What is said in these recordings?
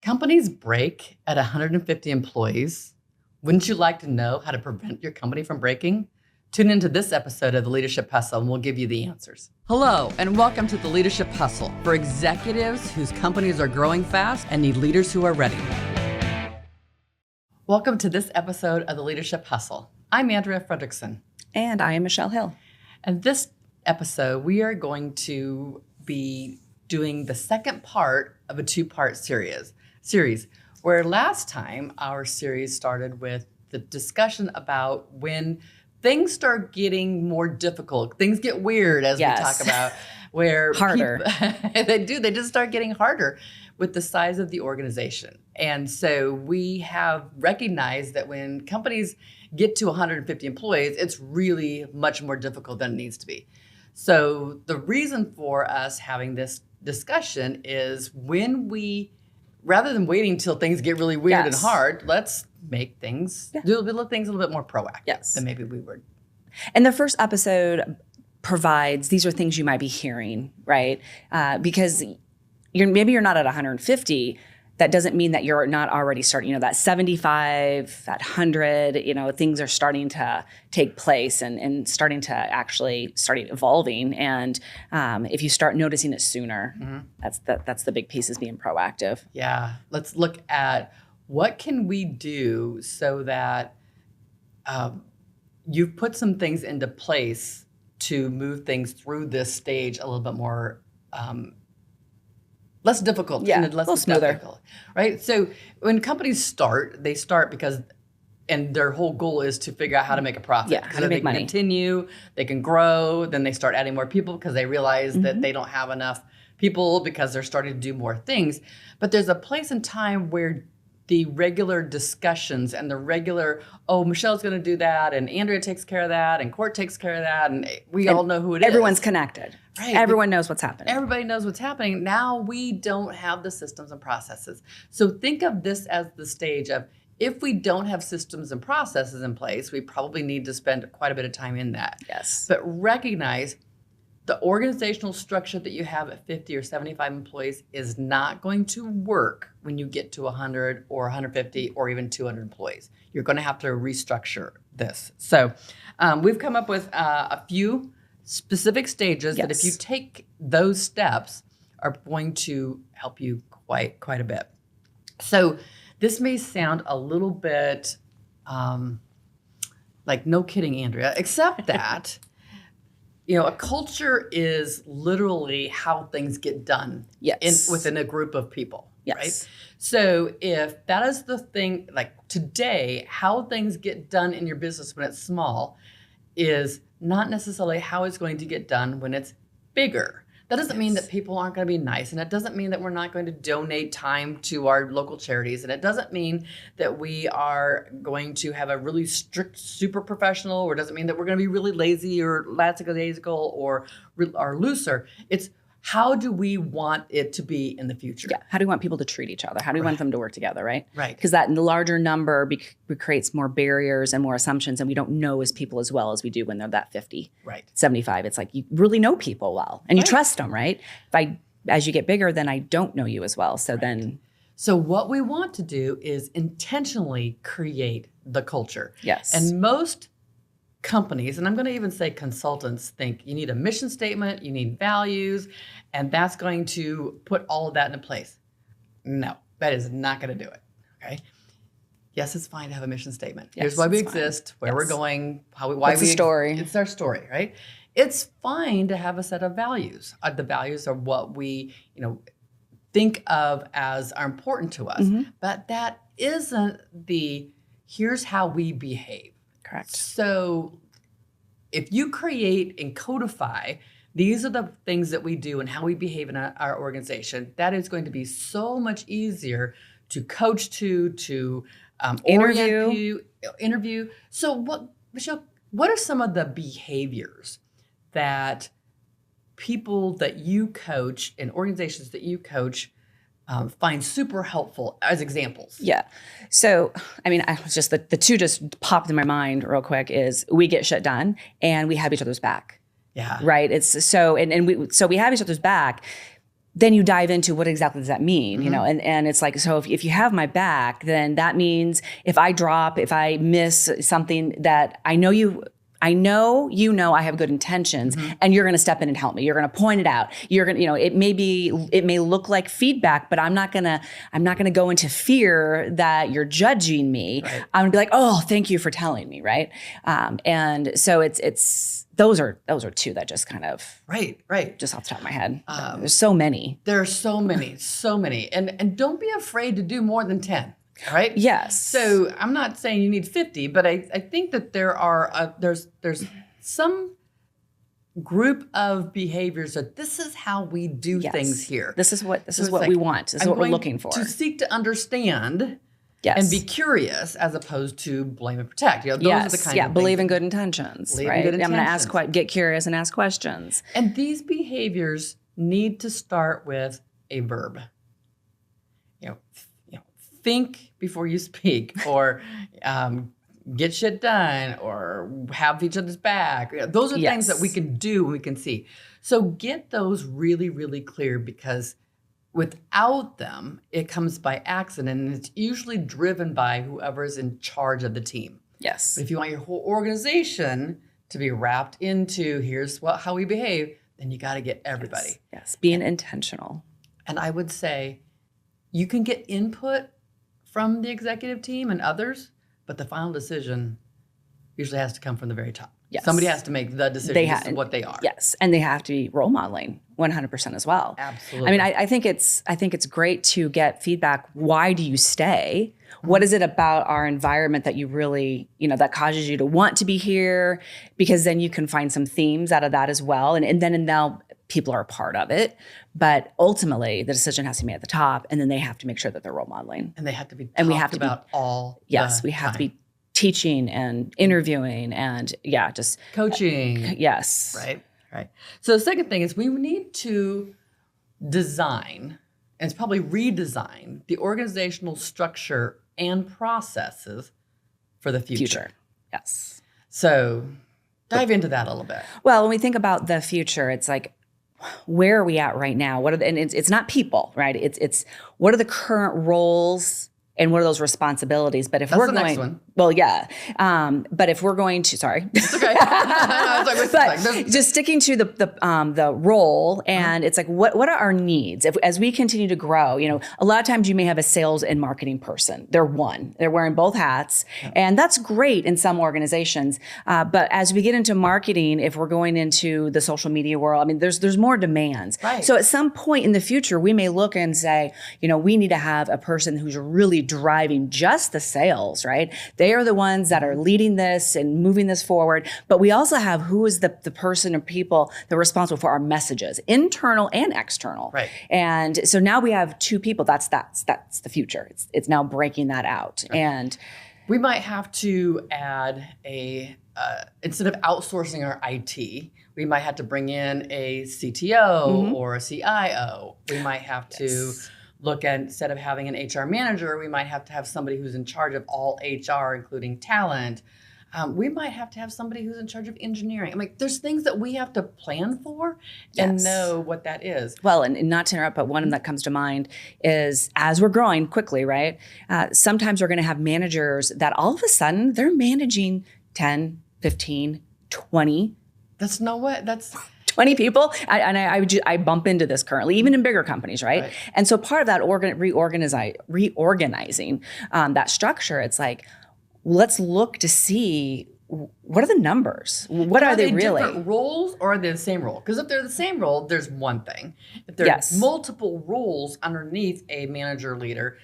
Companies break at 150 employees. Wouldn't you like to know how to prevent your company from breaking? Tune into this episode of The Leadership Hustle and we'll give you the answers. Hello, and welcome to The Leadership Hustle for executives whose companies are growing fast and need leaders who are ready. Welcome to this episode of The Leadership Hustle. I'm Andrea Fredrickson. And I am Michelle Hill. And this episode, we are going to be doing the second part of a two-part series, where last time our series started with the discussion about when things start getting more difficult, things get weird as we talk about, where harder. They just start getting harder with the size of the organization. And so we have recognized that when companies get to 150 employees, it's really much more difficult than it needs to be. So the reason for us having this discussion is when we, rather than waiting until things get really weird and hard, let's make things, do things a little bit more proactive than maybe we were. And the first episode provides, these are things you might be hearing, right? Because maybe you're not at 150. That doesn't mean that you're not already starting, that 75, that 100, things are starting to take place and starting to actually start evolving. And if you start noticing it sooner, that's the big piece, is being proactive. Yeah. Let's look at what can we do so that you've put some things into place to move things through this stage a little bit more less difficult, and less difficult, right? So when companies start, they start because, and their whole goal is to figure out how to make a profit. Yeah, how to make money. They can continue, they can grow, then they start adding more people because they realize that they don't have enough people because they're starting to do more things. But there's a place and time where the regular discussions and the regular, Michelle's going to do that, and Andrea takes care of that, and Court takes care of that, and we all know who it is. Everyone's connected. Right. Everyone knows what's happening. Everybody knows what's happening. Now we don't have the systems and processes. So think of this as the stage of, if we don't have systems and processes in place, we probably need to spend quite a bit of time in that. Yes. But recognize the organizational structure that you have at 50 or 75 employees is not going to work when you get to 100 or 150 or even 200 employees. You're going to have to restructure this. So we've come up with a few specific stages that if you take those steps are going to help you quite a bit. So this may sound a little bit like, no kidding, Andrea, except that a culture is literally how things get done within a group of people, right? So if that is the thing, like today, how things get done in your business when it's small is not necessarily how it's going to get done when it's bigger. That doesn't mean that people aren't going to be nice, and it doesn't mean that we're not going to donate time to our local charities, and it doesn't mean that we are going to have a really strict, super professional, or it doesn't mean that we're going to be really lazy or lackadaisical or looser. It's how do we want it to be in the future? Yeah. How do we want people to treat each other? How do we want them to work together, right? Right. Because that larger number creates more barriers and more assumptions, and we don't know as people as well as we do when they're that 50, 75. It's like you really know people well, and you trust them, right? As you get bigger, then I don't know you as well. So So what we want to do is intentionally create the culture. Yes. And most companies, and I'm going to even say consultants, think you need a mission statement, you need values, and that's going to put all of that into place. No, that is not going to do it. Okay. Yes, it's fine to have a mission statement. Here's why we exist, where we're going, what's the story? It's our story, right? It's fine to have a set of values. The values are what we, think of as are important to us, but that isn't here's how we behave. Correct. So if you create and codify, these are the things that we do and how we behave in our organization, that is going to be so much easier to coach to interview. So Michelle, what are some of the behaviors that people that you coach and organizations that you coach find super helpful as examples? Yeah. So, I was just, the two just popped in my mind real quick is we get shit done and we have each other's back. Yeah. Right. It's so, and we have each other's back. then you dive into what exactly does that mean, you know, and it's like, so if you have my back, then that means if I miss something that I know I have good intentions, and you're going to step in and help me. You're going to point it out. You're going to, you know, it may look like feedback, but I'm not going to go into fear that you're judging me. Right. I'm going to be like, oh, thank you for telling me. Right. And so those are two that just kind of just off the top of my head. There's so many. There are so many, and don't be afraid to do more than 10. All right. Yes. So I'm not saying you need 50, but I think that there's some group of behaviors that this is how we do things here. This is what we want. This is what we're looking for. To seek to understand. Yes. And be curious as opposed to blame and protect. You know, those are the kind of believe in good intentions. I'm going to get curious and ask questions. And these behaviors need to start with a verb. You know, think before you speak, or get shit done, or have each other's back. You know, those are things that we can do and we can see. So get those really, really clear, because without them, it comes by accident, and it's usually driven by whoever's in charge of the team. Yes. But if you want your whole organization to be wrapped into here's how we behave, then you got to get everybody. Yes. Being intentional. And I would say you can get input from the executive team and others, but the final decision usually has to come from the very top. Yes. Somebody has to make the decision as to what they are. Yes, and they have to be role modeling 100% as well. Absolutely. I mean, I think it's great to get feedback. Why do you stay? What is it about our environment that you really, that causes you to want to be here? Because then you can find some themes out of that as well. And then now people are a part of it. But ultimately, the decision has to be at the top, and then they have to make sure that they're role modeling. And they have to be and we have to about all Yes, we have to be teaching and interviewing and just coaching. Yes. Right. So the second thing is we need to design, and it's probably redesign, the organizational structure and processes for the future. Yes. So dive into that a little bit. Well, when we think about the future, it's like, where are we at right now? And it's not people, right? It's what are the current roles and what are those responsibilities? But if That's we're the going, next one. Well, yeah. But if we're going to, sorry, it's okay. But just sticking to the role, and it's like, what are our needs as we continue to grow? A lot of times you may have a sales and marketing person. They're wearing both hats, and that's great in some organizations. But as we get into marketing, if we're going into the social media world, I mean, there's more demands. Right. So at some point in the future, we may look and say, we need to have a person who's really driving just the sales, right? They are the ones that are leading this and moving this forward. But we also have who is the person or people that are responsible for our messages, internal and external. Right. And so now we have two people. That's the future. It's now breaking that out. Right. And we might have to add instead of outsourcing our IT, we might have to bring in a CTO or a CIO. We might have to look at, instead of having an HR manager, we might have to have somebody who's in charge of all HR, including talent. We might have to have somebody who's in charge of engineering. I mean, there's things that we have to plan for and know what that is. Well, and not to interrupt, but one that comes to mind is as we're growing quickly, right? Sometimes we're going to have managers that all of a sudden they're managing 10, 15, 20. That's 20 people, I bump into this currently, even in bigger companies, right? And so part of that reorganizing that structure, it's like, let's look to see what are the numbers? What are they really? Different roles, or are they the same role? Because if they're the same role, there's one thing. If there's multiple roles underneath a manager leader,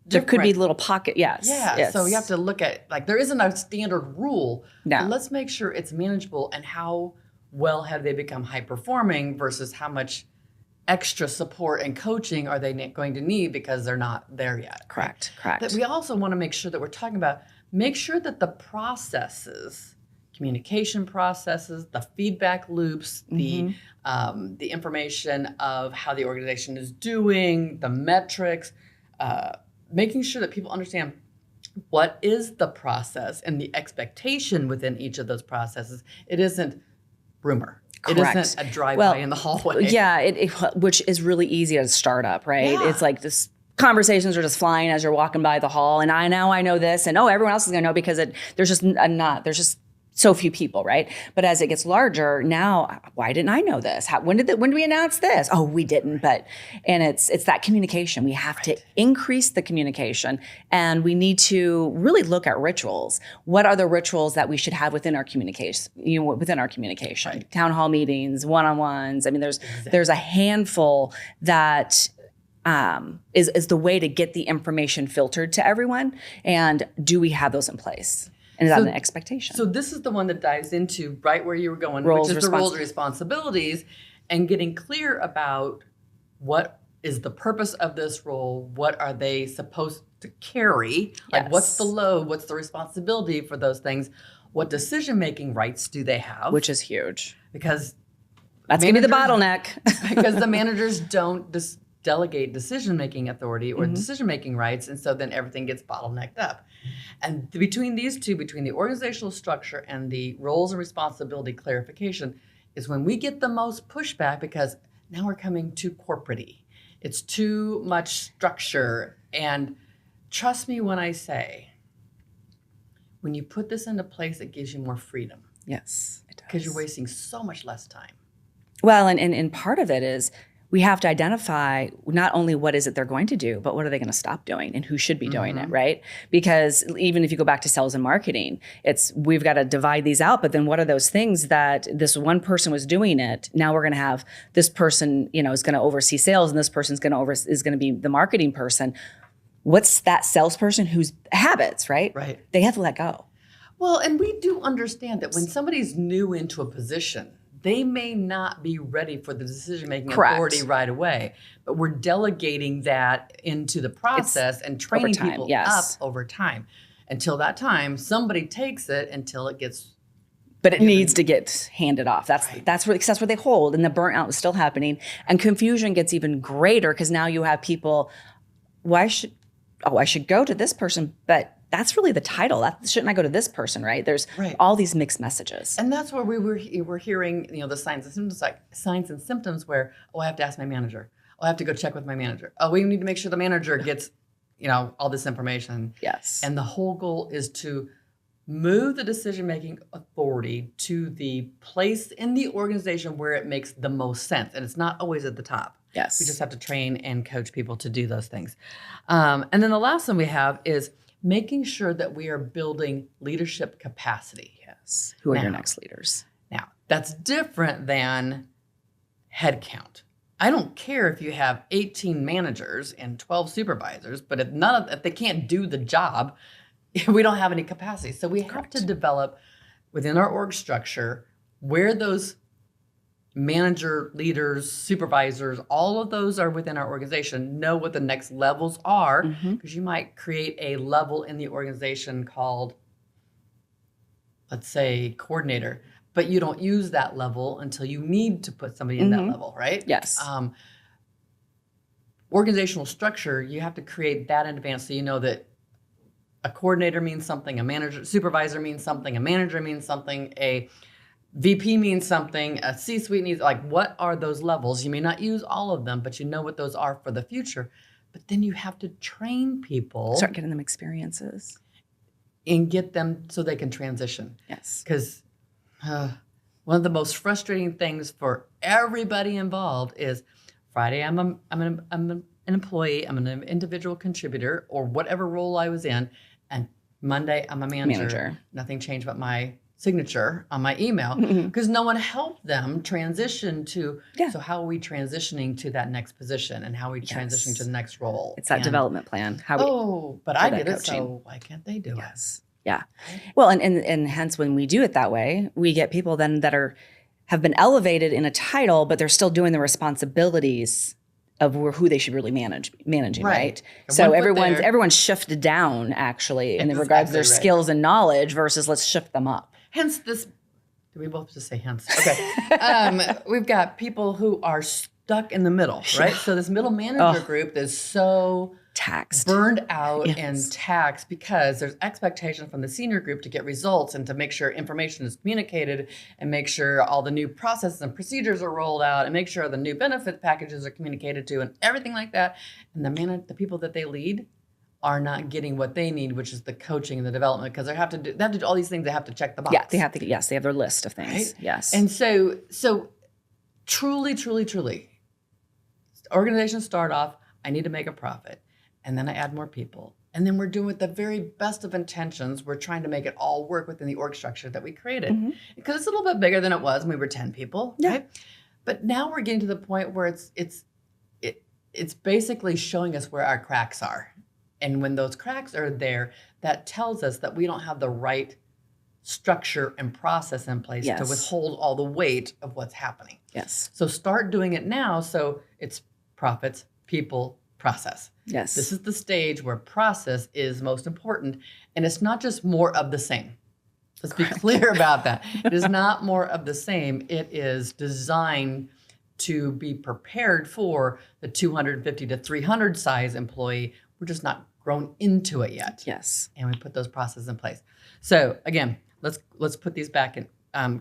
there could be little pocket, yes. So you have to look at, there isn't a standard rule. No. But let's make sure it's manageable, and how well have they become high performing versus how much extra support and coaching are they going to need because they're not there yet. Correct. But we also want to make sure that we're talking about, make sure that the processes, communication processes, the feedback loops, the information of how the organization is doing, the metrics, making sure that people understand what is the process and the expectation within each of those processes. It isn't rumor. Correct. It isn't a drive-by in the hallway. Yeah, which is really easy as a startup, right? Yeah. It's like this conversations are just flying as you're walking by the hall, and I know this, and everyone else is going to know because there's just so few people, right? But as it gets larger, now, why didn't I know this? When did we announce this? Oh, we didn't. And it's that communication. We have to increase the communication, and we need to really look at rituals. What are the rituals that we should have within our communication? Right. Town hall meetings, one-on-ones. I mean, there's a handful that is the way to get the information filtered to everyone. And do we have those in place? And is that an expectation? So this is the one that dives into right where you were going, roles, which is the roles and responsibilities, and getting clear about what is the purpose of this role, what are they supposed to carry, like what's the load, what's the responsibility for those things, what decision-making rights do they have? Which is huge. Because that's going to be the bottleneck. Because the managers don't delegate decision-making authority or decision-making rights, and so then everything gets bottlenecked up. And between these two, between the organizational structure and the roles and responsibility clarification, is when we get the most pushback, because now we're coming too corporate-y. It's too much structure. And trust me when I say, when you put this into place, it gives you more freedom. Yes, it does. Because you're wasting so much less time. Well, and part of it is we have to identify not only what is it they're going to do, but what are they going to stop doing and who should be doing it, right? Because even if you go back to sales and marketing, we've got to divide these out, but then what are those things that this one person was doing it, now we're going to have this person, is going to oversee sales, and this person's is going to be the marketing person. What's that salesperson whose habits, right? Right. They have to let go. Well, and we do understand that when somebody's new into a position, they may not be ready for the decision-making authority right away, but we're delegating that into the process and training people up over time. Until that time, somebody takes it until it gets. But it needs to get handed off. That's where they hold, and the burnout is still happening, and confusion gets even greater because now you have people. I should go to this person, but that's really the title. Shouldn't I go to this person, right? There's all these mixed messages. And that's where we're hearing, the signs and symptoms where, I have to ask my manager. I have to go check with my manager. We need to make sure the manager gets, all this information. Yes. And the whole goal is to move the decision-making authority to the place in the organization where it makes the most sense. And it's not always at the top. Yes. We just have to train and coach people to do those things. And then the last one we have is making sure that we are building leadership capacity. Yes. Who are your next leaders? Now, that's different than headcount. I don't care if you have 18 managers and 12 supervisors, but if they can't do the job, we don't have any capacity. So we have to develop within our org structure where those manager, leaders, supervisors, all of those are within our organization, know what the next levels are, because you might create a level in the organization called, let's say, coordinator, but you don't use that level until you need to put somebody in that level, right? Yes. Organizational structure, you have to create that in advance so you know that a coordinator means something, a manager, supervisor means something, a manager means something, a VP means something, a C-suite needs, what are those levels? You may not use all of them, but you know what those are for the future. But then you have to train people. Start getting them experiences. And get them so they can transition. Yes. Because one of the most frustrating things for everybody involved is Friday I'm an employee, I'm an individual contributor, or whatever role I was in, and Monday I'm a manager. Nothing changed but my signature on my email because no one helped them transition to. So how are we transitioning to that next position, and how are we transitioning to the next role? It's that development plan. But I did it, so why can't they do it? Yeah. Well, and hence when we do it that way, we get people then that have been elevated in a title, but they're still doing the responsibilities of who they should really managing, right? So everyone's shifted down actually in regards to their skills and knowledge versus let's shift them up. Hence this, do we both just say hence? Okay. We've got people who are stuck in the middle, right? So this middle manager group is so taxed, burned out and taxed because there's expectation from the senior group to get results and to make sure information is communicated and make sure all the new processes and procedures are rolled out and make sure the new benefit packages are communicated to and everything like that. And the people that they lead are not getting what they need, which is the coaching and the development, because they have to do all these things. They have to check the box. Yeah, they have to. Yes, they have their list of things. Right? Yes, and so truly, organizations start off. I need to make a profit. And then I add more people. And then we're doing with the very best of intentions. We're trying to make it all work within the org structure that we created. Because it's a little bit bigger than it was when we were 10 people, right? But now we're getting to the point where it's basically showing us where our cracks are. And when those cracks are there, that tells us that we don't have the right structure and process in place to withhold all the weight of what's happening. Yes. So start doing it now. So it's profits, people, process. Yes. This is the stage where process is most important. And it's not just more of the same. Let's be clear about that. It is not more of the same. It is designed to be prepared for the 250 to 300 size employee. We're just not grown into it yet. Yes. And we put those processes in place. So again, let's put these back in.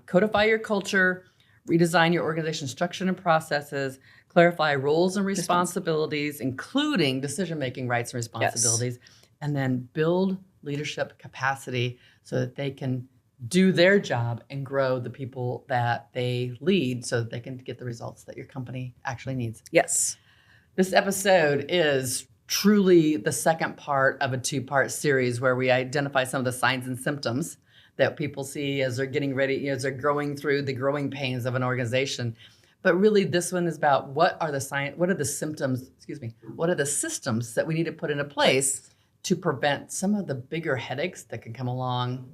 Codify your culture, redesign your organization structure and processes, clarify roles and responsibilities, including decision-making rights and responsibilities, and then build leadership capacity so that they can do their job and grow the people that they lead so that they can get the results that your company actually needs. Yes. This episode is truly the second part of a 2-part series where we identify some of the signs and symptoms that people see as they're getting ready, as they're growing through the growing pains of an organization. But really, this one is about what are the systems that we need to put into place to prevent some of the bigger headaches that can come along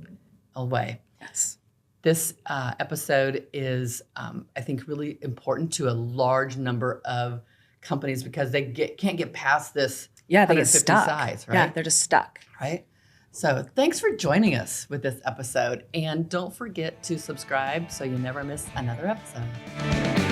the way. Yes. This episode is, I think, really important to a large number of companies because they can't get past this. Yeah, they get stuck. Size, right? Yeah, they're just stuck. Right. So thanks for joining us with this episode. And don't forget to subscribe so you never miss another episode.